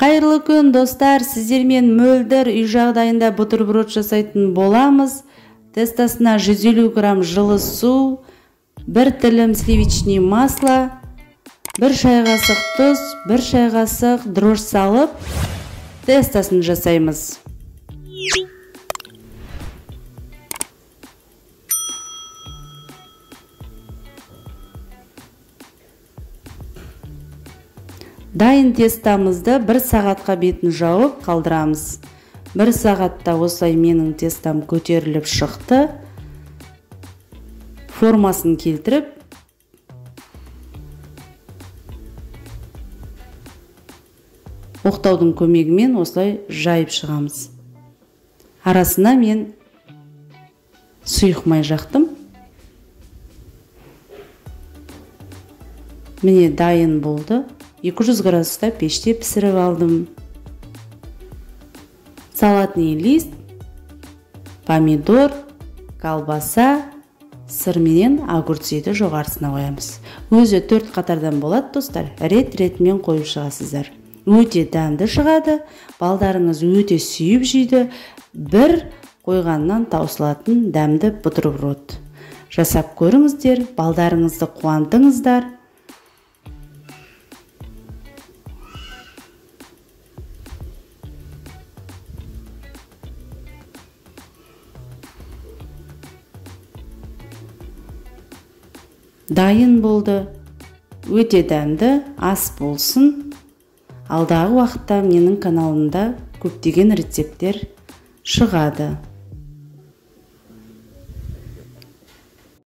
Кайырлы күн достар, сіздермен мөлдір үй жағдайында бутерброд жасайтын боламыз. Тестасына 150 грамм жылы су, 1 тілім сливочный масло, 1 шай қасық тұз, 1 шай қасық дрожж салып, тестасын жасаймыз. Дайын тестамызды 1 сағатқа бетін жауып қалдырамыз. 1 сағатта осылай менің тестам көтеріліп шықты. Формасын келтіріп, оқтаудың көмегімен осылай жайып шығамыз. Арасына мен сұйық май жақтым. Міне дайын болды. 200 градуста пеште пісіріп алдым. Салатный лист, помидор, колбаса, сыр менен огурцейді жоғарысына қоямыз. Өзі 4 қатардан болады достар. Рет-ретімен қойып шығасыздар. Өте дәмді шығады. Балдарыңыз өте сүйіп жейді. Бір қойғаннан таусылатын дәмді бутерброд. Жасап көріңіздер, балдарыңызды қуантыңыздар. Дайын болды. Өте дәмді ас болсын. Алдағы уақытта менің каналымда көптеген рецепттер шығады.